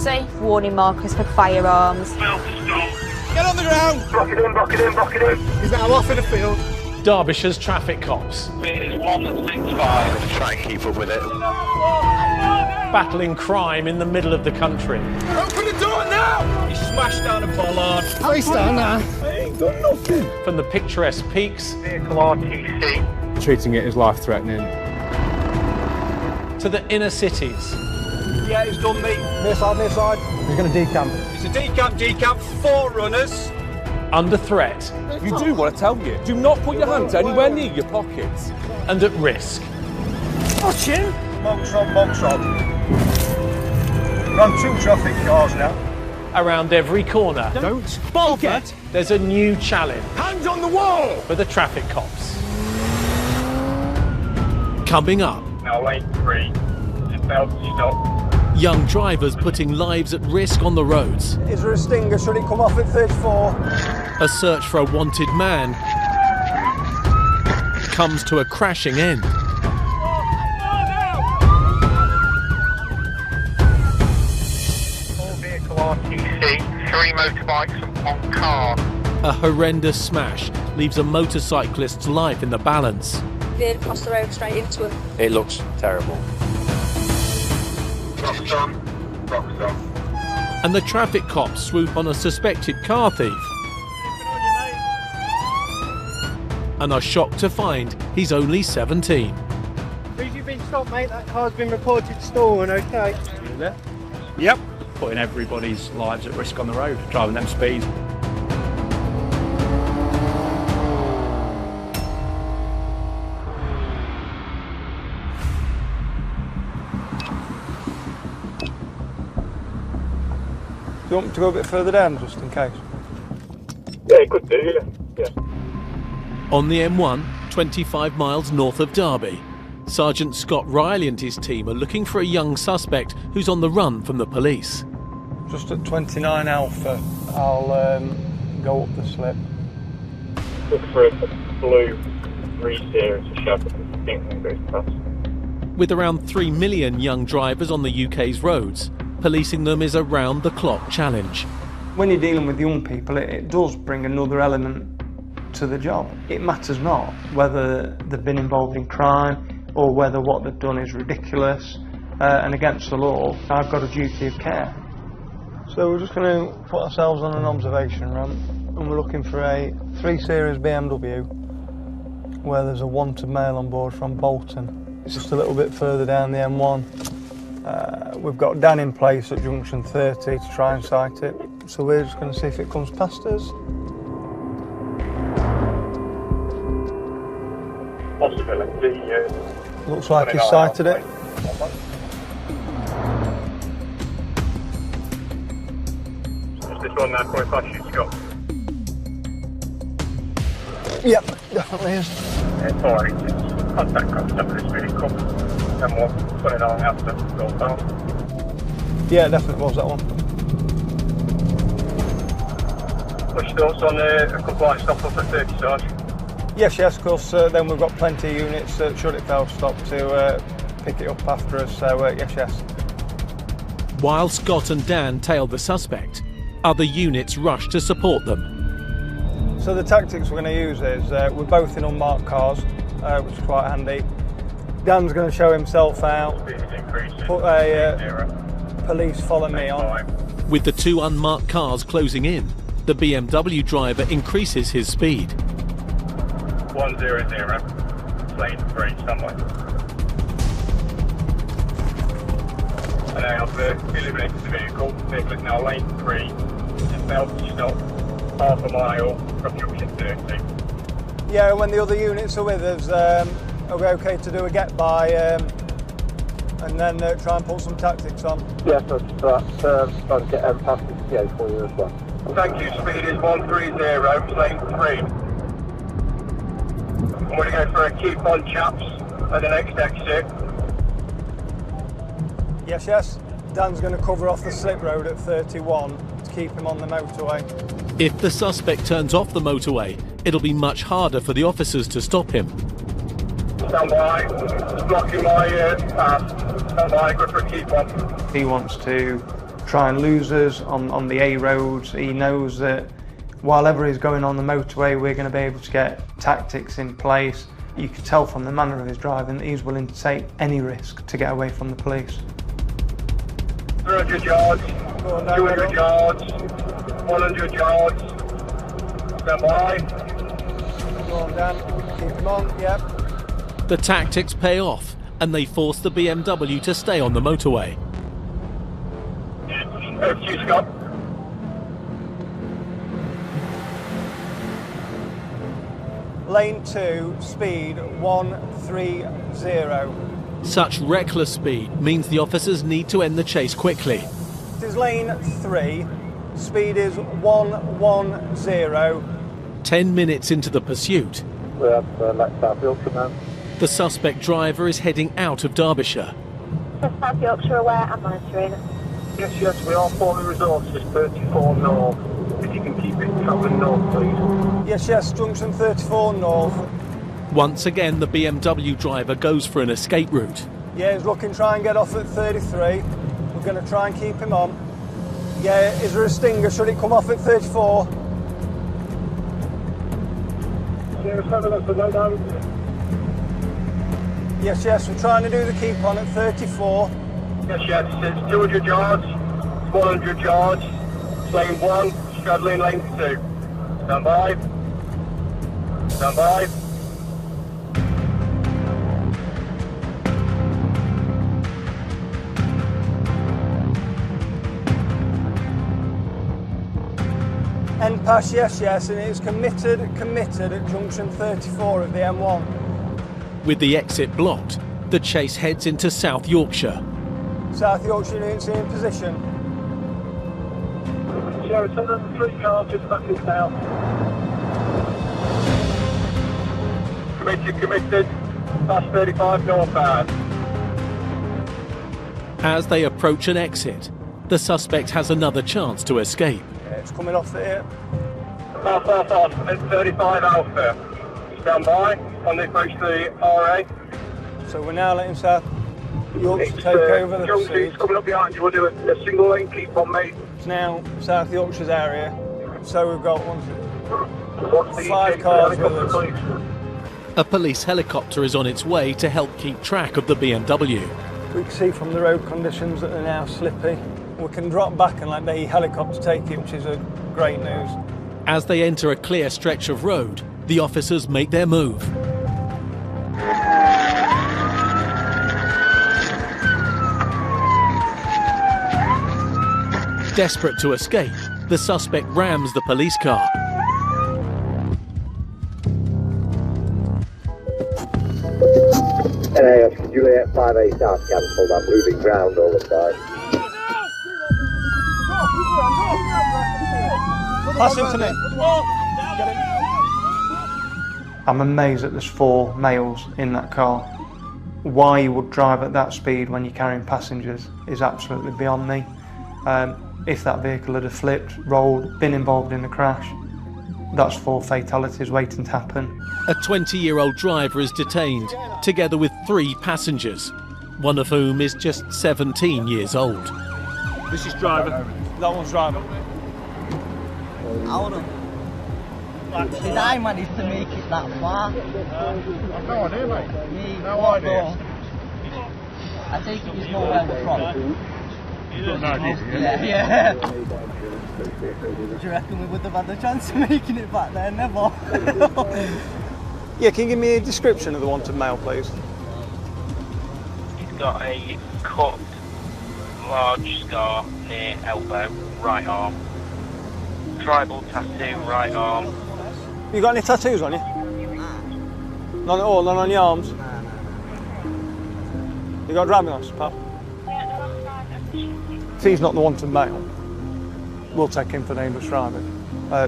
Safe warning markers for firearms. Get on the ground! Block it in, block it in, block it in. He's now off in the field. Derbyshire's traffic cops. It is 165. Try and keep up with it. Battling crime in the middle of the country. Open the door now! He smashed down a bollard. Face down now. I ain't got nothing. From the picturesque peaks Vehicle RTC. Treating it as life-threatening. to the inner cities. Yeah, it's done, mate. Near side, near side. He's going to decamp. It's a decamp, 4 runners. Under threat You do what I tell you. Do not put your hands anywhere near your pockets. and at risk. Watch him. Box on, box on. Run 2 traffic cars now. Around every corner, Don't Forget. there's a new challenge Hands on the wall. for the traffic cops. Coming up, Now lane 3. Seatbelt stop. young drivers putting lives at risk on the roads. Is there a stinger? Should it come off at 34? A search for a wanted man comes to a crashing end. Full vehicle RTC. 3 motorbikes and 1 car. A horrendous smash leaves a motorcyclist's life in the balance. Veered across the road straight into him. It looks terrible. Box on. Box on. And the traffic cops swoop on a suspected car thief and are shocked to find he's only 17. Please, you've been stopped, mate. That car's been reported stolen, okay? Yep. Putting everybody's lives at risk on the road, driving them speeds. Do you want me to go a bit further down, just in case? Yeah, you could do, yeah. On the M1, 25 miles north of Derby, Sergeant Scott Riley and his team are looking for a young suspect who's on the run from the police. Just at 29 Alpha, I'll go up the slip. Look for a blue 3 Series of Chevy. I think it goes past. With around 3 million young drivers on the UK's roads, policing them is a round-the-clock challenge. When you're dealing with young people, it does bring another element to the job. It matters not whether they've been involved in crime or whether what they've done is ridiculous and against the law. I've got a duty of care. So we're just going to put ourselves on an observation ramp and we're looking for a 3 Series BMW where there's a wanted male on board from Bolton. It's just a little bit further down the M1. We've got Dan in place at junction 30 to try and sight it. So we're just going to see if it comes past us. Possibility, Looks like he's sighted it. Is this one now coming past you, Scott? Yep, definitely is. It's alright. Contact cops up this vehicle. And we'll put it on after the goal down. Yeah, it definitely was that one. Push those on a compliance stop up at 30, Sarge. Yes, of course, then we've got plenty of units should it fail to stop to pick it up after us, so yes. While Scott and Dan tail the suspect, other units rush to support them. So the tactics we're going to use is we're both in unmarked cars, which is quite handy. Dan's going to show himself out, put a police follow me on. With the 2 unmarked cars closing in, the BMW driver increases his speed. 100, lane 3 somewhere. And now eliminated the vehicle. Vehicle is now lane 3. Seatbelt stop, half a mile from junction 30. Yeah, when the other units are with us, are we okay to do a get by and then try and put some tactics on? Yes, that's trying to get past the PA for you as well. Thank you, speed is 130, lane 3. I'm going to go for a keep on chaps at the next exit. Yes. Dan's going to cover off the slip road at 31 to keep him on the motorway. If the suspect turns off the motorway, it'll be much harder for the officers to stop him. Stand by, blocking my path. Stand by, go for a keep on. He wants to try and lose us on the A roads. He knows that while ever he's going on the motorway, we're going to be able to get tactics in place. You can tell from the manner of his driving that he's willing to take any risk to get away from the police. 300 yards, 200 yards, 100 yards. Stand by. Go on, Dan. Keep him on, yep. The tactics pay off and they force the BMW to stay on the motorway. Over to you, Scott. Lane 2, speed 130. Such reckless speed means the officers need to end the chase quickly. This is lane 3, speed is 110. 10 minutes into the pursuit, We're like South Yorkshire now. the suspect driver is heading out of Derbyshire. South Yorkshire aware and monitoring. Yes, we are forming resources 34 north. If you can keep it travelling north, please. Yes, junction 34 north. Once again, the BMW driver goes for an escape route. Yeah, he's looking to try and get off at 33. We're going to try and keep him on. Yeah, is there a stinger? Should it come off at 34? 07, that's a no. Yes, we're trying to do the keep on at 34. Yes, it's 200 yards, 100 yards. Lane 1, straddling lane 2. Stand by. Stand by. End pass, yes, and it's committed at junction 34 of the M1. With the exit blocked, the chase heads into South Yorkshire. South Yorkshire units in position. Sierra 7, 3 cars just back in south. Committed. Pass 35 northbound. As they approach an exit, the suspect has another chance to escape. Yeah, it's coming off here. Pass at 35 Alpha. Stand by on the approach to the RA. So we're now letting South Yorkshire take over the Jones pursuit. coming up behind you. We'll do a single lane keep on, mate. It's now South Yorkshire's area. So we've got What's the 5 cars with us. please? A police helicopter is on its way to help keep track of the BMW. We can see from the road conditions that they're now slippy. We can drop back and let the helicopter take it, which is a great news. As they enter a clear stretch of road, the officers make their move. Desperate to escape, the suspect rams the police car. NAS, Juliet 5A South cancelled. I'm moving ground all the time. Pass him to me. I'm amazed that there's 4 males in that car. Why you would drive at that speed when you're carrying passengers is absolutely beyond me. If that vehicle had flipped, rolled, been involved in a crash, that's 4 fatalities waiting to happen. A 20-year-old driver is detained, together with 3 passengers, one of whom is just 17 years old. This is driver. That one's driving. Did I manage to make it that far? I've no idea, mate. No idea. I take it there's nowhere in the front. You've got no idea, Yeah. Do you reckon we would have had the chance of making it back there? Never. Yeah, can you give me a description of the wanted male, please? He's got a cut, large scar near elbow, right arm. Tribal tattoo, right arm. You got any tattoos on you? None at all, none on your arms? You got a driving licence, pal? If he's not the wanted male, we'll take him for dangerous driving.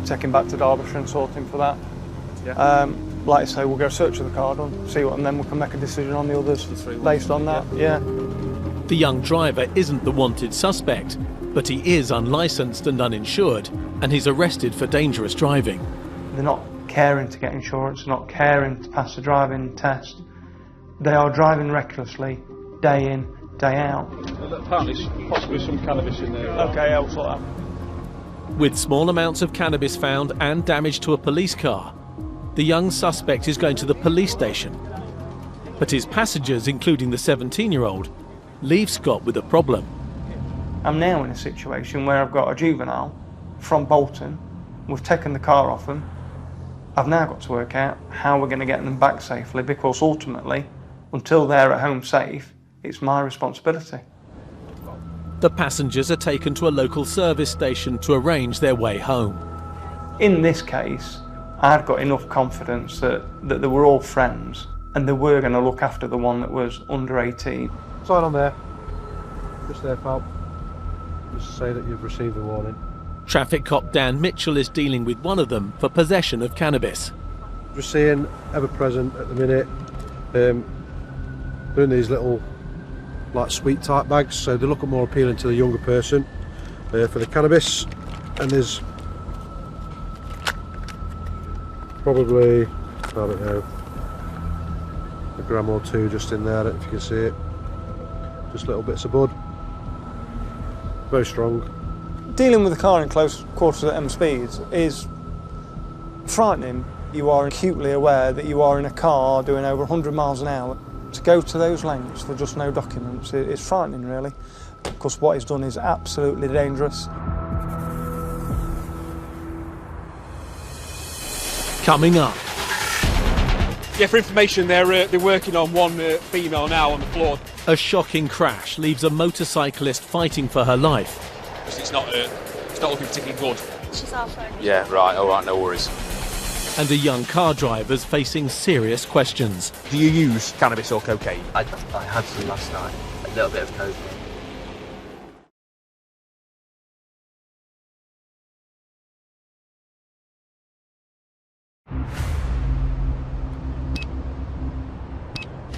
Take him back to Derbyshire and sort him for that. Yeah. Like I say, we'll go search of the car done, see what, and then we can make a decision on the others based on that. Yeah. The young driver isn't the wanted suspect, but he is unlicensed and uninsured, and he's arrested for dangerous driving. They're not caring to get insurance, not caring to pass a driving test. They are driving recklessly, day in, day out. Apparently, possibly some cannabis in there. Okay, I'll sort that. With small amounts of cannabis found and damage to a police car, the young suspect is going to the police station. But his passengers, including the 17-year-old, leave Scott with a problem. I'm now in a situation where I've got a juvenile from Bolton. We've taken the car off them. I've now got to work out how we're going to get them back safely, because ultimately, until they're at home safe, it's my responsibility. The passengers are taken to a local service station to arrange their way home. In this case, I'd got enough confidence that they were all friends and they were going to look after the one that was under 18. Sign on there. Just there, pal. Just say that you've received the warning. Traffic cop Dan Mitchell is dealing with one of them for possession of cannabis. Just seeing, ever present at the minute, doing these little like sweet type bags, so they look more appealing to the younger person for the cannabis. And there's probably, I don't know, a gram or two just in there, if you can see it. Just little bits of bud. Very strong. Dealing with a car in close quarters at M speeds is frightening. You are acutely aware that you are in a car doing over 100 miles an hour. To go to those lengths for just no documents is frightening, really, because what he's done is absolutely dangerous. Coming up. Yeah, for information, they're working on one female now on the floor. A shocking crash leaves a motorcyclist fighting for her life. It's not looking particularly good. She's our friend. Yeah, right, alright, no worries. And a young car driver's facing serious questions. Do you use cannabis or cocaine? I had some last night, a little bit of coke.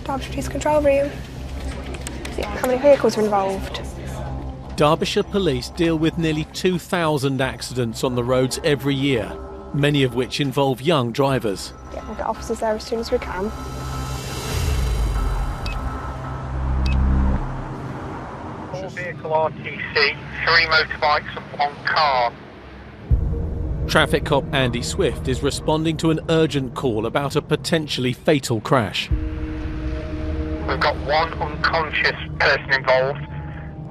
Derbyshire Police Control Room. How many vehicles are involved? Derbyshire Police deal with nearly 2,000 accidents on the roads every year, many of which involve young drivers. Yeah, we'll get officers there as soon as we can. All vehicle RTC, 3 motorbikes and 1 car. Traffic cop Andy Swift is responding to an urgent call about a potentially fatal crash. We've got 1 unconscious person involved.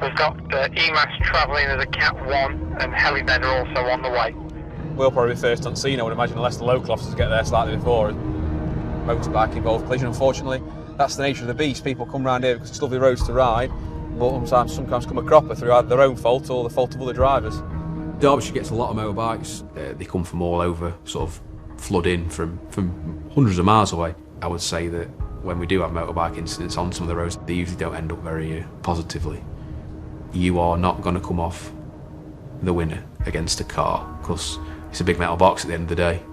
We've got EMAS travelling as a Cat 1 and Helibed are also on the way. We'll probably be first on scene, I would imagine, unless the local officers get there slightly before. Motorbike involved collision, unfortunately. That's the nature of the beast. People come round here because it's lovely roads to ride, but sometimes come a cropper through either their own fault or the fault of other drivers. Derbyshire gets a lot of motorbikes. They come from all over, sort of flood in from hundreds of miles away. I would say that when we do have motorbike incidents on some of the roads, they usually don't end up very positively. You are not going to come off the winner against a car, because it's a big metal box at the end of the day,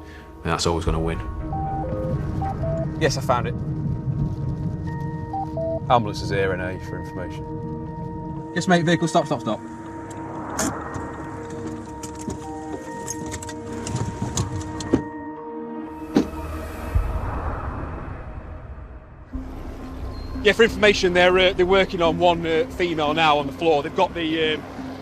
and that's always going to win. Yes, I found it. Ambulance is here, NA, for information. Yes, mate, vehicle stop. Yeah, for information, they're working on 1 female now on the floor. They've got the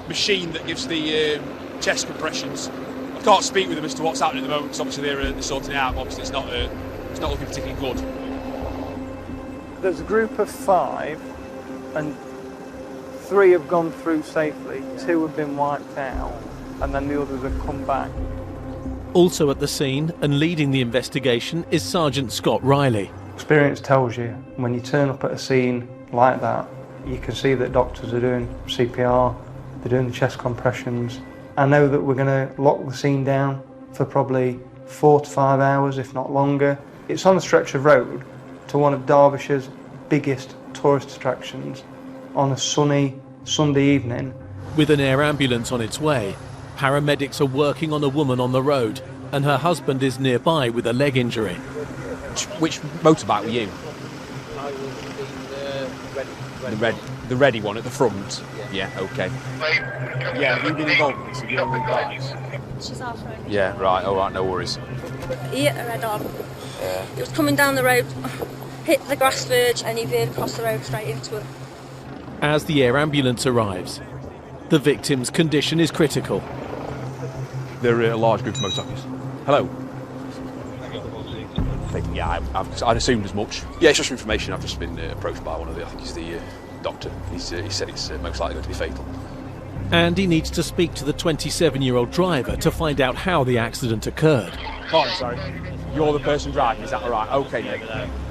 machine that gives the chest compressions. I can't speak with them as to what's happening at the moment, because obviously they're sorting it out. Obviously, it's not looking particularly good. There's a group of 5, and 3 have gone through safely. 2 have been wiped out, and then the others have come back. Also at the scene and leading the investigation is Sergeant Scott Riley. Experience tells you when you turn up at a scene like that, you can see that doctors are doing CPR, they're doing the chest compressions. I know that we're going to lock the scene down for probably 4 to 5 hours, if not longer. It's on a stretch of road to one of Derbyshire's biggest tourist attractions on a sunny Sunday evening. With an air ambulance on its way, paramedics are working on a woman on the road, and her husband is nearby with a leg injury. Which motorbike were you? I was in The ready one at the front? Yeah, okay. Yeah, have you been involved in this? Have you ever been bikes? She's our friend. Yeah, right, alright, no worries. He hit her head on. Yeah. He was coming down the road, hit the grass verge, and he veered across the road straight into him. as the air ambulance arrives. The victim's condition is critical. They're a large group of motorcyclists. Hello. Yeah, I'd assumed as much. Yeah, it's just for information. I've just been approached by one of the, I think he's the doctor. He said it's most likely going to be fatal. And he needs to speak to the 27-year-old driver to find out how the accident occurred. Oh, sorry. You're the person driving, is that all right? Okay, mate.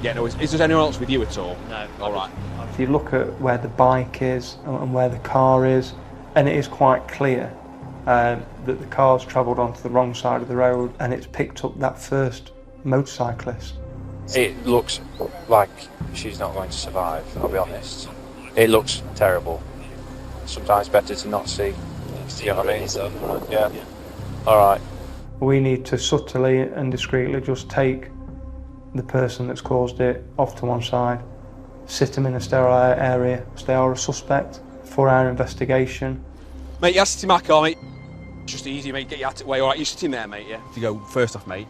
Yeah, no, is there anyone else with you at all? No. All right. If you look at where the bike is and where the car is, and it is quite clear that the car's travelled onto the wrong side of the road and it's picked up that first motorcyclist. It looks like she's not going to survive, I'll be honest. It looks terrible. Sometimes better to not see. You know what I mean? Yeah. Alright. We need to subtly and discreetly just take the person that's caused it off to one side, sit them in a sterile area, if they are a suspect, for our investigation. Mate, you have to sit in my car, mate. It's just easy, mate, get you out of the way. All right, you're sitting there, mate, yeah? To go first off, mate,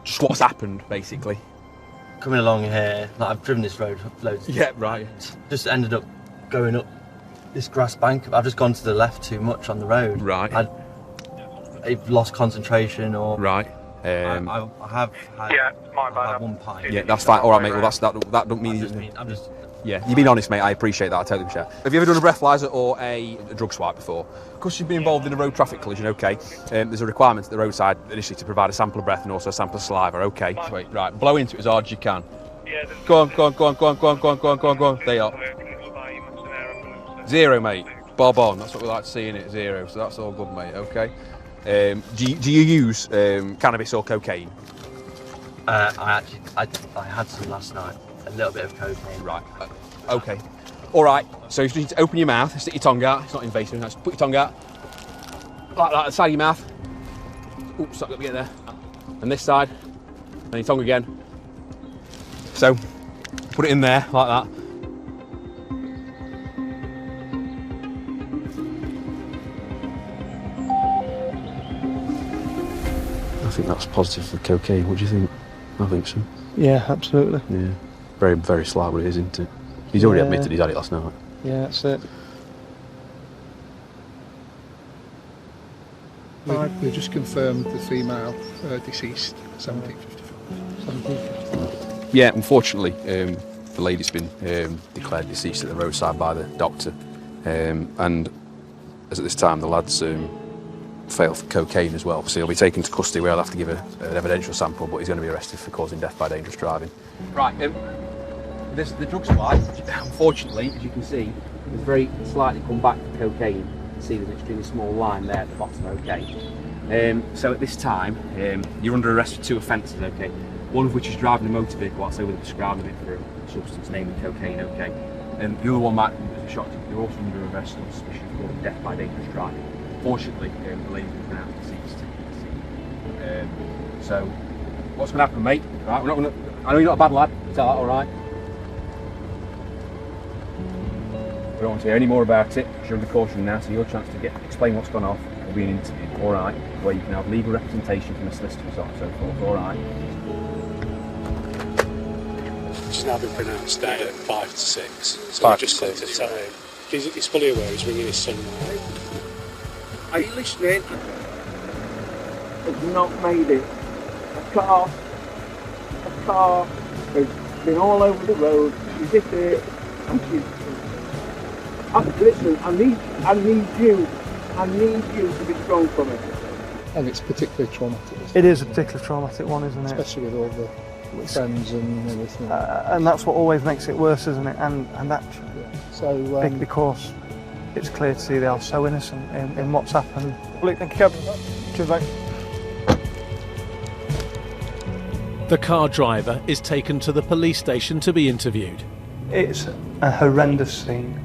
just what's happened, basically. Coming along here, like I've driven this road loads of Yeah, right. Just ended up going up this grass bank. I've just gone to the left too much on the road. Right. I've lost concentration or... Right. I have had... Yeah, my bad. I had one pint. Yeah, that's fine. All right, mate. Well, that don't mean... I'm just... Yeah, you've been honest, mate. I appreciate that. I totally appreciate it. Have you ever done a breathalyzer or a drug swipe before? Because you've been involved in a road traffic collision, okay. There's a requirement at the roadside initially to provide a sample of breath and also a sample of saliva, okay. Wait, right, blow into it as hard as you can. Go on. There you are. 0, mate. Bob on. That's what we like to see in it, 0. So that's all good, mate. Okay. Do you use cannabis or cocaine? I had some last night. A little bit of cocaine. Right. Okay. All right. So you just need to open your mouth, stick your tongue out. It's not invasive. Just put your tongue out, like that, the side of your mouth. Oops, not going to get there. And this side, and your tongue again. So, put it in there like that. I think that's positive for cocaine. What do you think? I think so. Yeah, absolutely. Yeah. Very, very slight, but it is, isn't it? He's already admitted he's had it last night. Yeah, that's it. We just confirmed the female deceased, 1755. Yeah, unfortunately, the lady's been declared deceased at the roadside by the doctor. And as at this time, the lad's failed for cocaine as well. So he'll be taken to custody where he'll have to give an evidential sample, but he's going to be arrested for causing death by dangerous driving. Right, the drug supply, unfortunately, as you can see, is very slightly come back to cocaine. You can see there's an extremely small line there at the bottom, okay. So at this time, you're under arrest for 2 offences, okay. One of which is driving a motor vehicle whilst over prescribing it for a substance, namely cocaine, okay. The other one might be a shock to you. You're also under arrest on suspicion of causing death by dangerous driving. Fortunately, the lady was now deceased. So, what's going to happen, mate? Right, we're not going to. I know you're not a bad lad. Is that all right? We don't want to hear any more about it. You're under caution now, so your chance to explain what's gone off will be an interview. All right, where you can have legal representation from a solicitor and so on and so forth. All right. She's now been pronounced dead at 5 to 6. So 5 we just to got 6. to tell him. He's fully aware. He's ringing his son now. Are you listening? It's not made it. A car has been all over the road. She's hit it, and she's. Listen, I need you to be strong for me. And it's particularly traumatic. It is a particularly traumatic one, isn't it? Especially with all the friends and everything. And that's what always makes it worse, isn't it? And that so because it's clear to see they are so innocent in what's happened. Luke, thank you, Captain. Cheers, mate. The car driver is taken to the police station to be interviewed. It's a horrendous scene.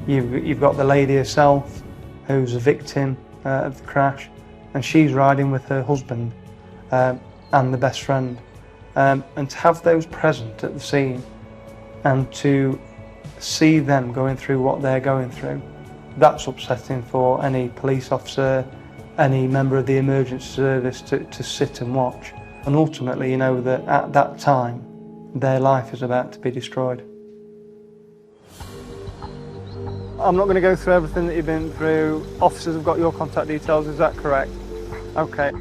You've got the lady herself, who's a victim of the crash, and she's riding with her husband and the best friend. And to have those present at the scene and to see them going through what they're going through, that's upsetting for any police officer, any member of the emergency service to sit and watch. And ultimately, you know that at that time, their life is about to be destroyed. I'm not going to go through everything that you've been through. Officers have got your contact details, is that correct? Okay.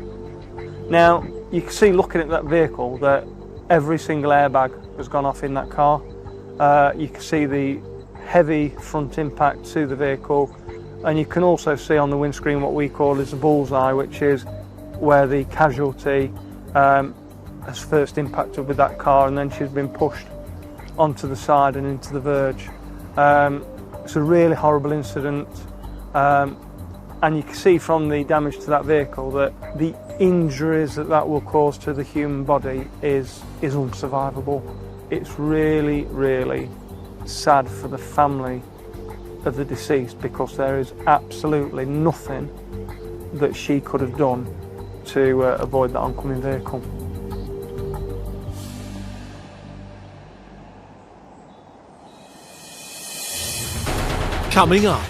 Now, you can see looking at that vehicle that every single airbag has gone off in that car. You can see the heavy front impact to the vehicle, and you can also see on the windscreen what we call is the bullseye, which is where the casualty has first impacted with that car, and then she's been pushed onto the side and into the verge. It's a really horrible incident, and you can see from the damage to that vehicle that the injuries that will cause to the human body is unsurvivable. It's really, really sad for the family of the deceased, because there is absolutely nothing that she could have done to avoid that oncoming vehicle. Coming up.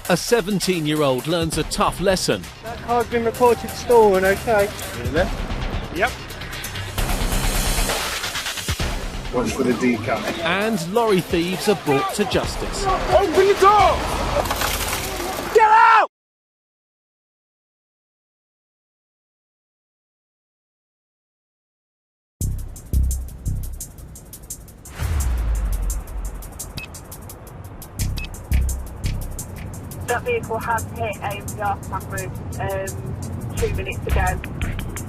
A 17-year-old learns a tough lesson. That car's been reported stolen, okay? Really? Yep. Watch for the decap. And lorry thieves are brought to justice. Open the door! Get out! That vehicle has hit AMDR cameras 2 minutes ago.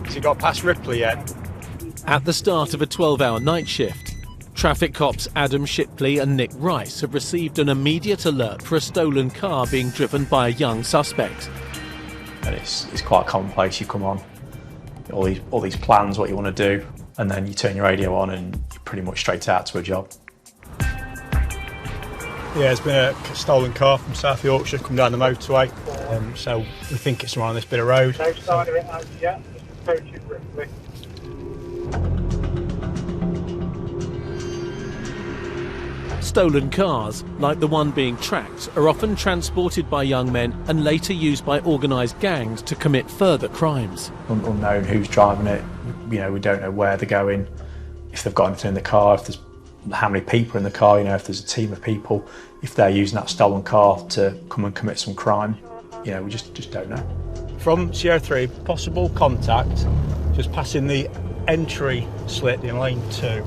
Has he got past Ripley yet? At the start of a 12-hour night shift, traffic cops Adam Shipley and Nick Rice have received an immediate alert for a stolen car being driven by a young suspect. And it's quite commonplace. You come on, all these plans, what you want to do, and then you turn your radio on and you're pretty much straight out to a job. Yeah, there's been a stolen car from South Yorkshire come down the motorway, so we think it's on this bit of road. No sign of it as yet, just approaching Ripley. Stolen cars, like the one being tracked, are often transported by young men and later used by organised gangs to commit further crimes. Unknown who's driving it, we don't know where they're going, if they've got anything in the car, if there's how many people in the car, if there's a team of people, if they're using that stolen car to come and commit some crime, we just don't know. From Sierra 3, possible contact, just passing the entry slit in lane 2.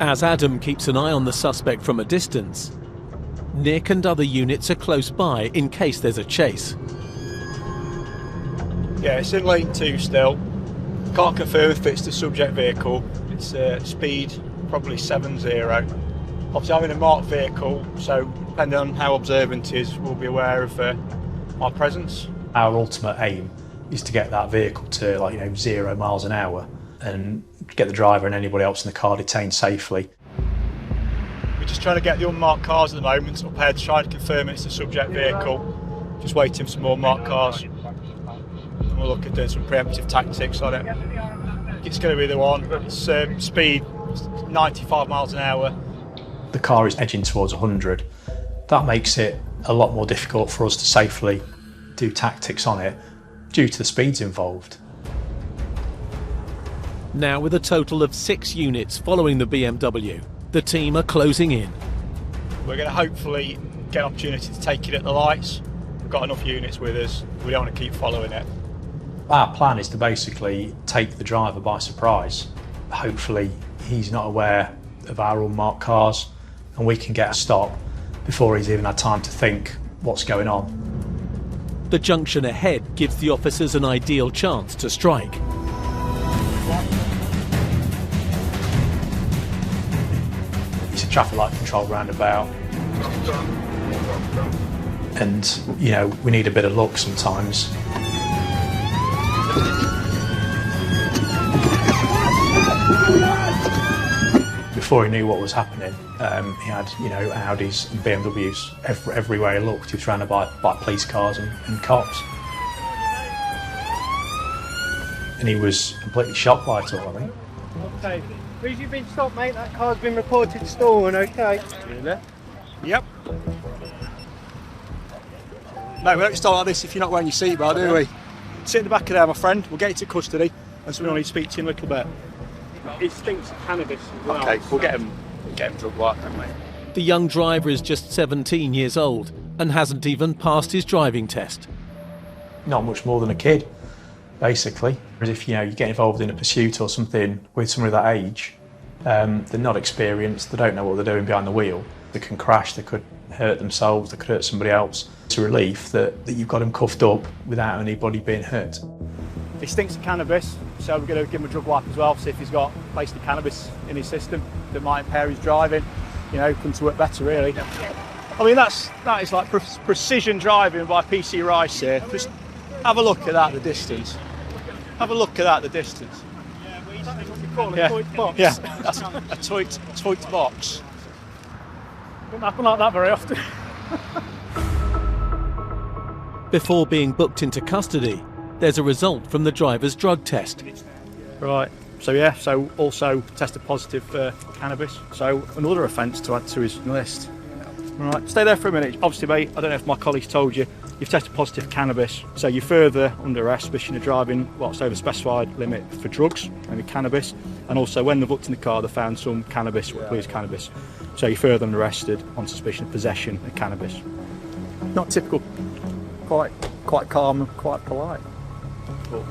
As Adam keeps an eye on the suspect from a distance, Nick and other units are close by in case there's a chase. Yeah, it's in lane 2 still. Can't confirm if it's the subject vehicle. It's speed probably 70. Obviously I'm in a marked vehicle, so depending on how observant he is, we'll be aware of our presence. Our ultimate aim is to get that vehicle to 0 miles an hour and get the driver and anybody else in the car detained safely. We're just trying to get the unmarked cars at the moment up ahead, trying to confirm it's the subject vehicle. Just waiting for some more marked cars. And we'll look at doing some preemptive tactics on it. It's going to be the one. It's speed 95 miles an hour. The car is edging towards 100. That makes it a lot more difficult for us to safely do tactics on it due to the speeds involved. Now, with a total of 6 units following the BMW, the team are closing in. We're going to hopefully get an opportunity to take it at the lights. We've got enough units with us. We don't want to keep following it. Our plan is to basically take the driver by surprise. Hopefully he's not aware of our unmarked cars and we can get a stop before he's even had time to think what's going on. The junction ahead gives the officers an ideal chance to strike. It's a traffic light control roundabout, and we need a bit of luck sometimes. Before he knew what was happening, he had Audis and BMWs everywhere he looked. He was surrounded by police cars and cops, and he was completely shocked by it all, I think. Okay. Reason you've been stopped, mate, that car's been reported stolen, okay? Really? Yep. No, we don't start like this if you're not wearing your seatbelt, do we? Sit in the back of there, my friend. We'll get you to custody, and someone will need to speak to you in a little bit. He stinks of cannabis as well. Okay, we'll get him drug work then, mate. The young driver is just 17 years old and hasn't even passed his driving test. Not much more than a kid, basically. Whereas if you get involved in a pursuit or something with somebody that age, they're not experienced, they don't know what they're doing behind the wheel. They can crash, they could hurt themselves, they could hurt somebody else. It's a relief that you've got him cuffed up without anybody being hurt. He stinks of cannabis, so we're going to give him a drug wipe as well, see if he's got basically cannabis in his system that might impair his driving, come to work better really. I mean, that is like precision driving by PC Rice here. Just have a look at that, the distance. Have a look at that, the distance. Yeah, that's a toit box. Doesn't happen like that very often. Before being booked into custody, there's a result from the driver's drug test. Right, so also tested positive for cannabis. So another offence to add to his list. Right, stay there for a minute. Obviously, mate, I don't know if my colleagues told you, you've tested positive for cannabis, so you're further under arrest, suspicion of driving what's over the specified limit for drugs, maybe cannabis, and also when they looked in the car, they found some cannabis, what believes cannabis. So you're further arrested on suspicion of possession of cannabis. Not typical, quite calm and quite polite. But,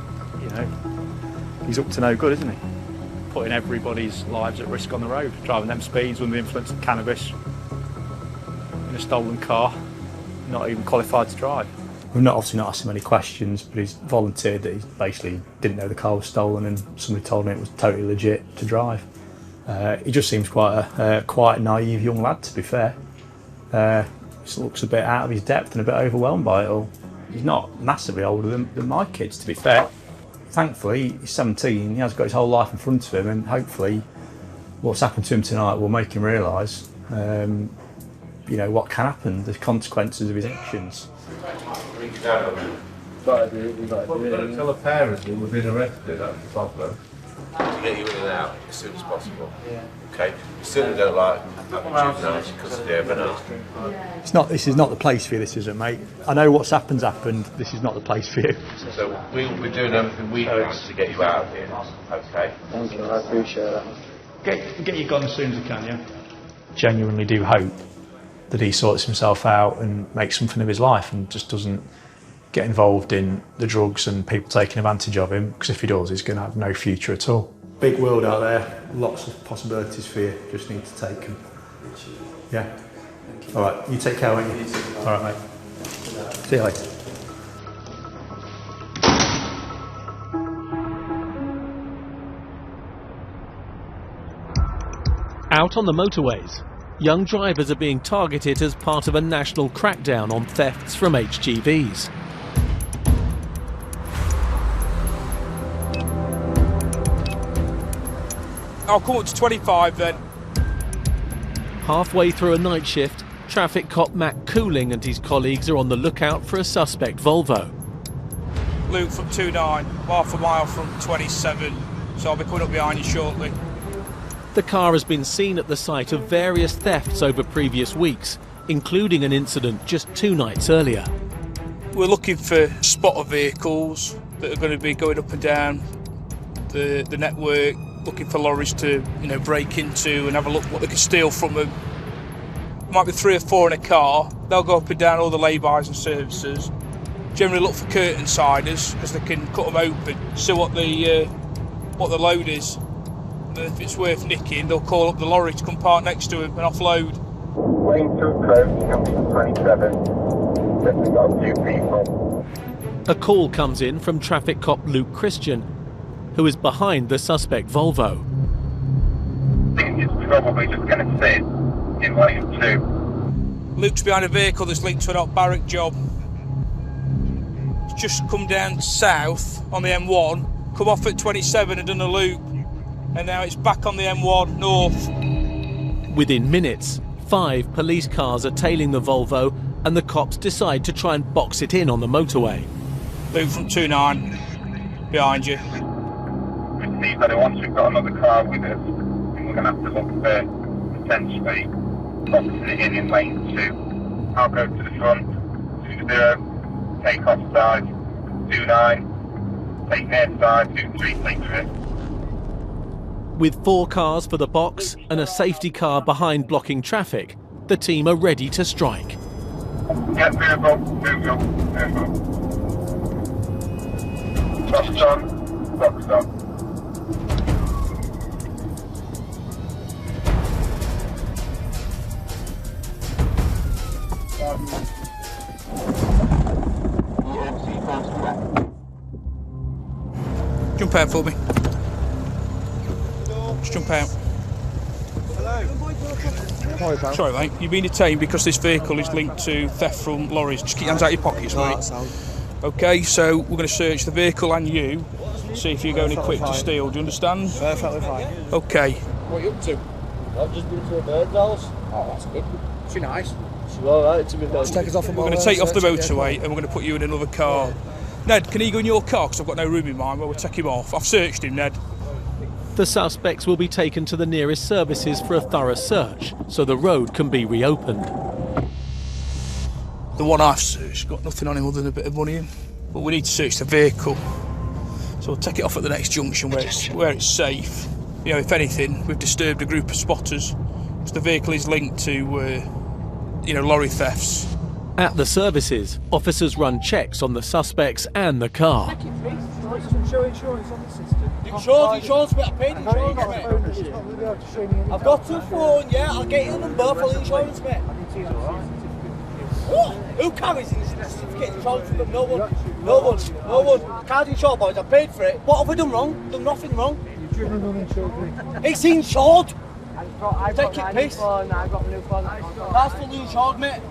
he's up to no good, isn't he? Putting everybody's lives at risk on the road, driving them speeds under the influence of cannabis in a stolen car, not even qualified to drive. We've obviously not asked him any questions, but he's volunteered that he basically didn't know the car was stolen and somebody told him it was totally legit to drive. He just seems quite a naive young lad, to be fair. Just looks a bit out of his depth and a bit overwhelmed by it all. He's not massively older than my kids, to be fair. Thankfully, he's 17, he has got his whole life in front of him, and hopefully what's happened to him tonight will make him realise what can happen, the consequences of his actions. We've got to tell the parents that we've been arrested, that's the problem. To get you in and out as soon as possible. Yeah. Okay. We certainly don't like having juveniles in custody overnight. This is not the place for you, this isn't, mate. I know what's happened, this is not the place for you. So we'll be doing everything we can to get you out of here. Okay. Thank you, I appreciate that. Get you gone as soon as you can, yeah? Genuinely do hope that he sorts himself out and makes something of his life and just doesn't get involved in the drugs and people taking advantage of him, because if he does, he's going to have no future at all. Big world out there, lots of possibilities for you, just need to take them. Yeah? Alright, you take care, won't you? Alright, mate. See you later. Out on the motorways, young drivers are being targeted as part of a national crackdown on thefts from HGVs. I'll come up to 25 then. Halfway through a night shift, traffic cop Matt Cooling and his colleagues are on the lookout for a suspect Volvo. Luke from 29, half a mile from 27, so I'll be coming up behind you shortly. The car has been seen at the site of various thefts over previous weeks, including an incident just 2 nights earlier. We're looking for spotter vehicles that are going to be going up and down the network, looking for lorries to break into and have a look what they can steal from them. Might be 3 or 4 in a car. They'll go up and down all the lay-bys and services. Generally look for curtain siders because they can cut them open, see what the load is. And if it's worth nicking, they'll call up the lorry to come park next to him and offload. Lane 2 approach, junction 27. Definitely got a few people. A call comes in from traffic cop Luke Christian, who is behind the suspect Volvo. I think it's probably just going to sit in lane 2. Luke's behind a vehicle that's linked to an hot barrack job. It's just come down south on the M1, come off at 27 and done a loop, and now it's back on the M1 north. Within minutes, 5 police cars are tailing the Volvo and the cops decide to try and box it in on the motorway. Luke from 29, behind you. We see that once we've got another car with us, we're going to have to look for potentially boxing it in lane 2. I'll go to the front, 20, take off side, 29, take near side, 23, take risk. With 4 cars for the box and a safety car behind blocking traffic, the team are ready to strike. Yeah, vehicle. Box on, box on. Jump out for me. Just jump out. Sorry, mate. You've been detained because this vehicle is linked to theft from lorries. Just keep your hands out of your pockets, mate. Okay, so we're going to search the vehicle and you, see if you're going equipped to steal. Do you understand? Perfectly fine. Okay. What are you up to? I've just been to a bird's house. Oh, that's good. She nice. She's alright to be fair. Take us off. We're going to take you off the motorway and we're going to put you in another car. Ned, can he go in your car? Because I've got no room in mine. Well, we'll take him off. I've searched him, Ned. The suspects will be taken to the nearest services for a thorough search, so the road can be reopened. The one I've searched got nothing on him other than a bit of money in. But we need to search the vehicle. So we'll take it off at the next junction where it's safe. You know, if anything, we've disturbed a group of spotters because the vehicle is linked to, lorry thefts. At the services, officers run checks on the suspects and the car. Insurance on the system. Insurance, but I paid insurance, mate. I've got the phone, yeah, I'll get you the number for the insurance, mate. What? Who carries the certificate insurance for them? No one. Car's insured, boys, I paid for it. What have we done wrong? Done nothing wrong. You've driven an uninsured vehicle. It's insured! Take it, piss. That's fully insured, mate.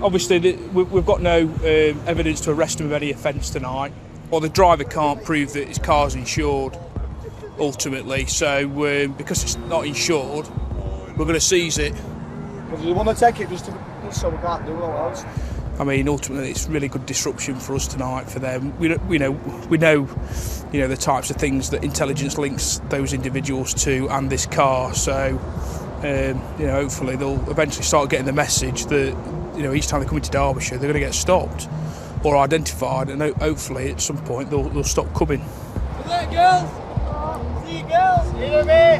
Obviously, we've got no evidence to arrest him of any offence tonight. Or the driver can't prove that his car's insured, ultimately. So, because it's not insured, we're going to seize it. Do you want to take it just so we can't do all else? I mean, ultimately, it's really good disruption for us tonight. For them, we know, the types of things that intelligence links those individuals to, and this car. So, hopefully, they'll eventually start getting the message that each time they come into Derbyshire, they're going to get stopped or identified, and hopefully at some point they'll stop coming. There, girls! See you, girls! Hear me!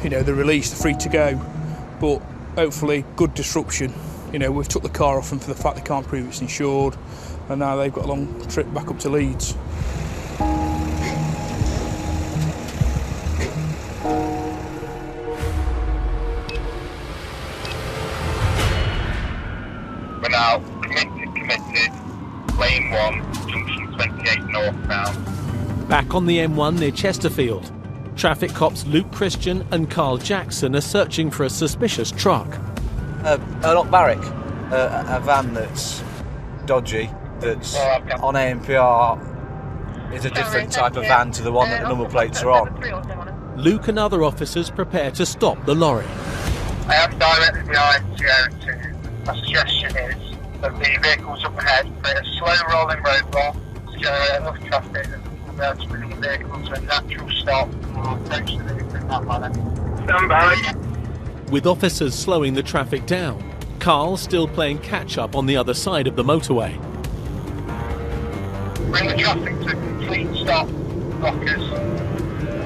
They're released, they're free to go, but hopefully good disruption. We've took the car off them for the fact they can't prove it's insured, and now they've got a long trip back up to Leeds. We're now committed, lane 1, junction 28 northbound. Back on the M1 near Chesterfield, traffic cops Luke Christian and Carl Jackson are searching for a suspicious truck. Not Barrick, a van that's dodgy, that's on ANPR, is a different type of van to the one that the number plates are on. Luke and other officers prepare to stop the lorry. I am directly behind to go to. My suggestion is that the vehicles up ahead create a slow rolling roadblock to generate enough traffic that we'll be able to bring the vehicle to a natural stop and we'll approach the vehicle in that manner. Stand by. With officers slowing the traffic down, Carl's still playing catch-up on the other side of the motorway. Bring the traffic to a complete stop, blockers.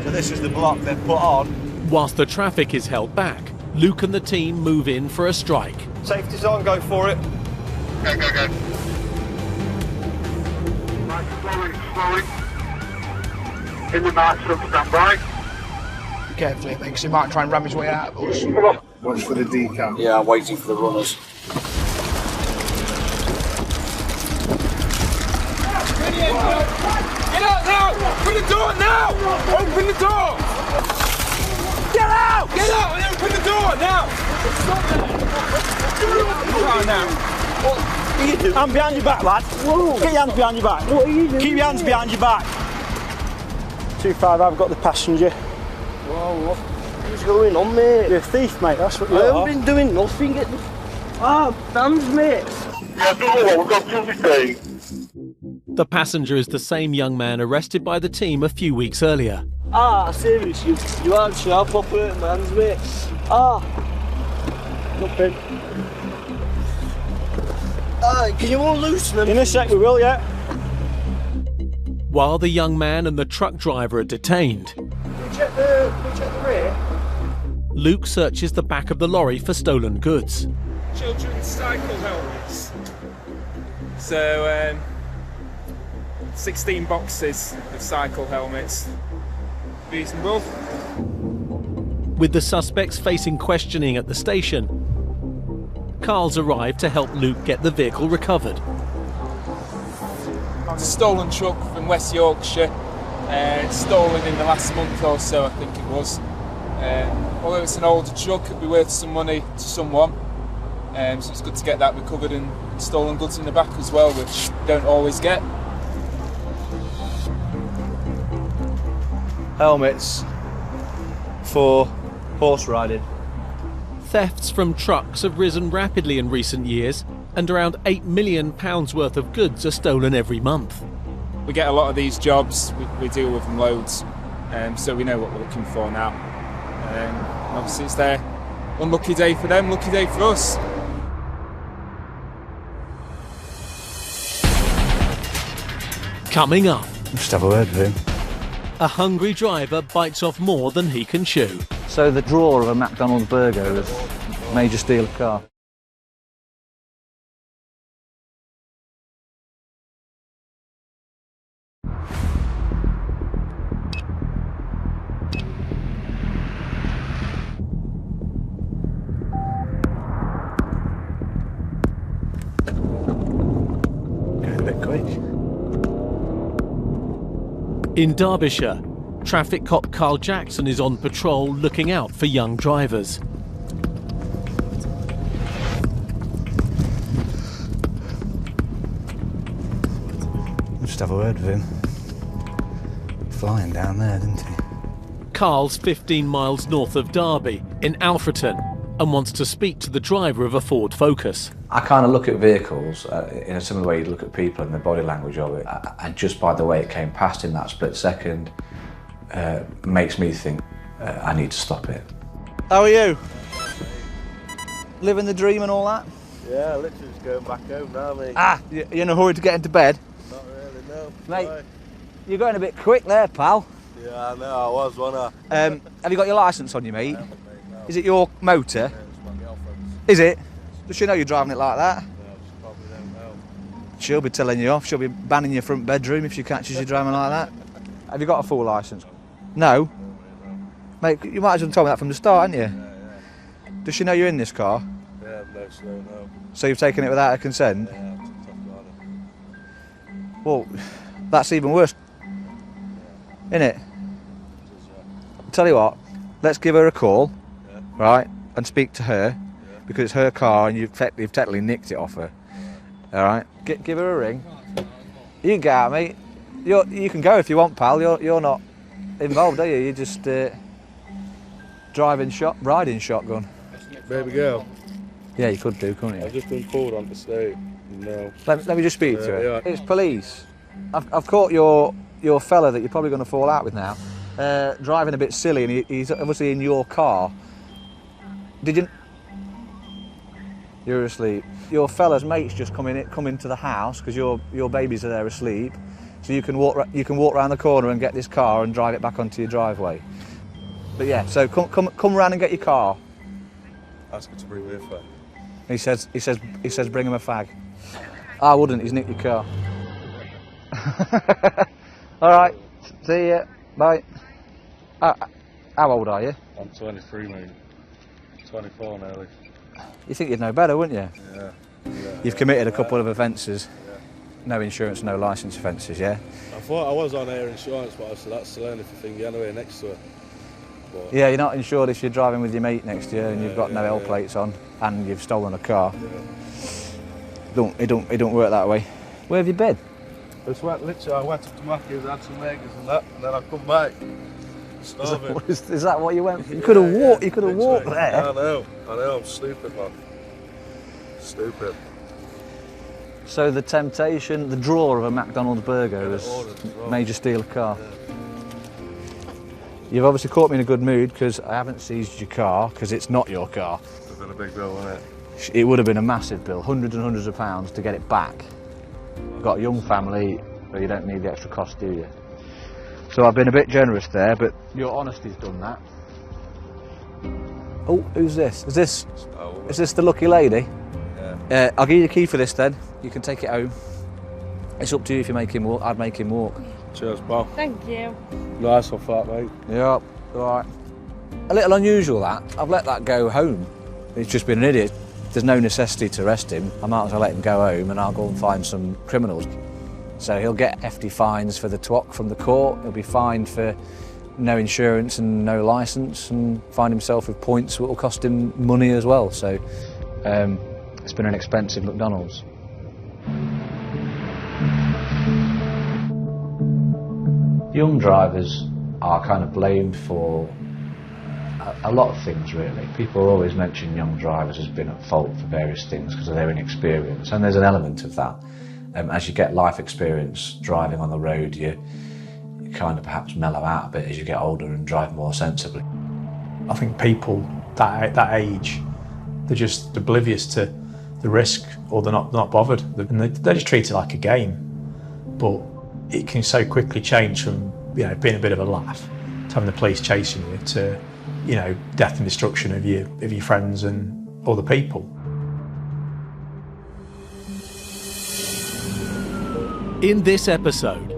So this is the block they've put on. Whilst the traffic is held back, Luke and the team move in for a strike. Safety's on, go for it. Go. Slowly. In the march up, stand by. Carefully, because he might try and ram his way out of us. Watch for the decam. Yeah, I'm waiting for the runners. Get out now! Open the door now! Open the door! Get out! Get out and open the door now! What are you doing? I'm behind your back, lad. Whoa. Get your hands behind your back. What are you doing? Keep your hands behind your back. 2-5, I've got the passenger. Whoa, what's going on, mate? You're a thief, mate, that's what you are. I haven't been doing nothing. Get the... Dan's, mate. We've got everything. The passenger is the same young man arrested by the team a few weeks earlier. Seriously, you aren't sharp up hurt man's, mate. Nothing. Can you all loosen them? In a sec, we will, yeah. While the young man and the truck driver are detained, check the rear? Luke searches the back of the lorry for stolen goods. Children's cycle helmets. So, 16 boxes of cycle helmets. Reasonable. With the suspects facing questioning at the station, Carl's arrived to help Luke get the vehicle recovered. It's a stolen truck from West Yorkshire. Stolen in the last month or so, I think it was. Although it's an older truck, it'd be worth some money to someone. So it's good to get that recovered, and stolen goods in the back as well, which you don't always get. Helmets for horse riding. Thefts from trucks have risen rapidly in recent years, and around £8 million worth of goods are stolen every month. We get a lot of these jobs, we deal with them loads, so we know what we're looking for now. Obviously it's their unlucky day for them, lucky day for us. Coming up, Just have a word with him. a hungry driver bites off more than he can chew. So the drawer of a McDonald's burger is major steal of car. Going a bit quick. In Derbyshire, traffic cop Carl Jackson is on patrol looking out for young drivers. Just have a word with him. Flying down there, didn't he? Carl's 15 miles north of Derby, in Alfreton, and wants to speak to the driver of a Ford Focus. I kind of look at vehicles in a similar way you look at people and the body language of it. And just by the way it came past in that split second makes me think I need to stop it. How are you? Living the dream and all that? Yeah, literally just going back home now, mate. Ah, you in a hurry to get into bed? Not really, no. Mate, Why? you're going a bit quick there, pal. Yeah, I know, I was, wasn't I? Have you got your licence on you, mate? I haven't, mate, no. Is it your motor? Yeah, it's my girlfriend's. Is it? Does she know you're driving it like that? No, she probably don't know. She'll be telling you off. She'll be banning your front bedroom if she catches you driving like that. Have you got a full licence? No? Mate, you might as well tell me that from the start, hadn't you? Yeah. Does she know you're in this car? Yeah, no, she don't know. So you've taken it without her consent? Yeah, I took it off her. Well, that's even worse, isn't it? Tell you what, let's give her a call, right, and speak to her, because it's her car and you've technically nicked it off her. All right, give her a ring. You can get out, mate. You can go if you want, pal. You're not involved, are you? You're just riding shotgun. Baby girl. Yeah, you could do, couldn't you? I've just been pulled onto state. No. Let me just speak to her. Yeah. It's police. I've caught your fella that you're probably going to fall out with now, driving a bit silly, and he's obviously in your car. Did you? You're asleep. Your fella's mate's just come into the house because your babies are there asleep, so you can walk round the corner and get this car and drive it back onto your driveway. But yeah, so come round and get your car. Ask her to bring me a phone. He says bring him a fag. I wouldn't. He's nicked your car. All right. See ya. Bye. How old are you? I'm 23, mate. 24 nearly. You think you'd know better, wouldn't you? Yeah. You've committed a couple of offences. No insurance, no licence offences, yeah? I thought I was on air insurance, but I said that's the only thing anyway next to it. But Yeah, you're not insured if you're driving with your mate next year and you've got no L plates on and you've stolen a car. It don't work that way. Where have you been? literally, I went up to Mackey's, had some eggs and that, and then I come back. Starving. Is that what you went for? You could have walked. You could have walked there. I know. I'm stupid, man. Stupid. So the temptation, the draw of a McDonald's burger was major steal of car. You've obviously caught me in a good mood because I haven't seized your car because it's not your car. It's been a big bill, wasn't it? It would have been a massive bill, hundreds and hundreds of pounds to get it back. You've got a young family, but you don't need the extra cost, do you? So I've been a bit generous there, but your honesty's done that. Oh, who's this? Is this the lucky lady? Yeah. I'll give you the key for this then. You can take it home. It's up to you if you make him walk. I'd make him walk. Cheers, pal. Thank you. Nice one for that, mate. Yeah, alright. A little unusual that. I've let that go home. He's just been an idiot. There's no necessity to arrest him. I might as well let him go home and I'll go and find some criminals. So he'll get hefty fines for the twat from the court. He'll be fined for no insurance and no licence, and find himself with points that will cost him money as well. So it's been an expensive McDonald's. Young drivers are kind of blamed for a lot of things, really. People always mention young drivers as being at fault for various things because of their inexperience, and there's an element of that. As you get life experience driving on the road, you kind of perhaps mellow out a bit as you get older and drive more sensibly. I think people that age, they're just oblivious to the risk, or they're not bothered, and they just treat it like a game. But it can so quickly change from being a bit of a laugh to having the police chasing you to death and destruction of your friends and other people. In this episode,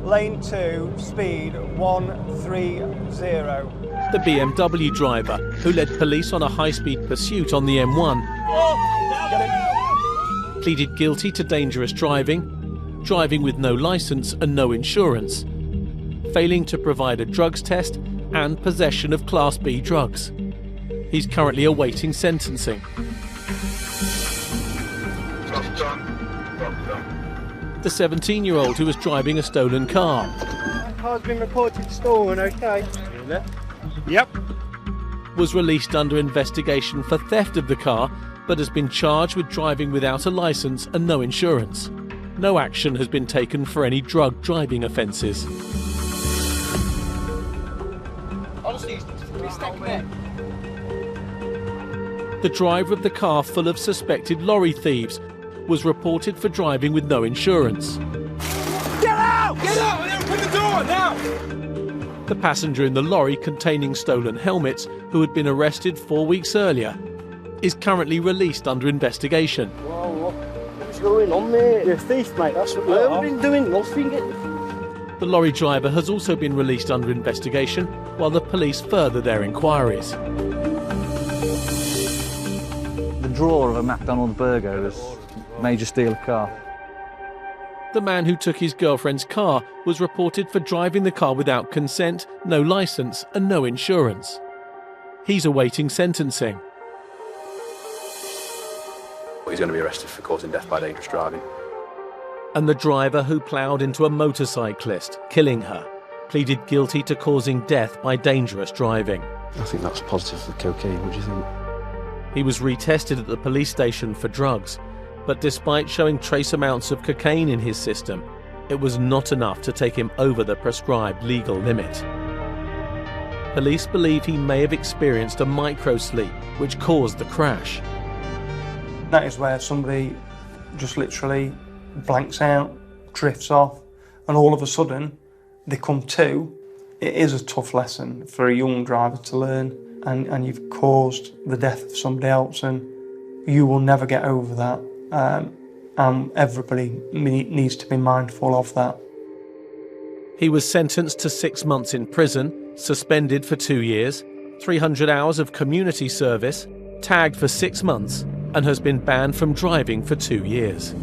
Lane 2, speed 130. the BMW driver who led police on a high-speed pursuit on the M1 pleaded guilty to dangerous driving, driving with no licence and no insurance, failing to provide a drugs test, and possession of Class B drugs. He's currently awaiting sentencing. The 17-year-old who was driving a stolen car. That car's been reported stolen, okay? Really? Yep. Was released under investigation for theft of the car, but has been charged with driving without a licence and no insurance. No action has been taken for any drug driving offences. The driver of the car full of suspected lorry thieves was reported for driving with no insurance. Get out! Get out! Open the door now! The passenger in the lorry containing stolen helmets, who had been arrested 4 weeks earlier, is currently released under investigation. Whoa, what's going on, mate? You're a thief, mate. That's what we've been doing. Nothing. The lorry driver has also been released under investigation while the police further their inquiries. The drawer of a McDonald's burger was major steal of car. The man who took his girlfriend's car was reported for driving the car without consent, no licence and no insurance. He's awaiting sentencing. He's going to be arrested for causing death by dangerous driving. And the driver who ploughed into a motorcyclist, killing her, pleaded guilty to causing death by dangerous driving. I think that's positive for cocaine. What do you think? He was retested at the police station for drugs, but despite showing trace amounts of cocaine in his system, it was not enough to take him over the prescribed legal limit. Police believe he may have experienced a microsleep, which caused the crash. That is where somebody just literally blanks out, drifts off, and all of a sudden they come to. It is a tough lesson for a young driver to learn, and you've caused the death of somebody else, and you will never get over that. And everybody needs to be mindful of that. He was sentenced to 6 months in prison, suspended for 2 years, 300 hours of community service, tagged for 6 months, and has been banned from driving for 2 years.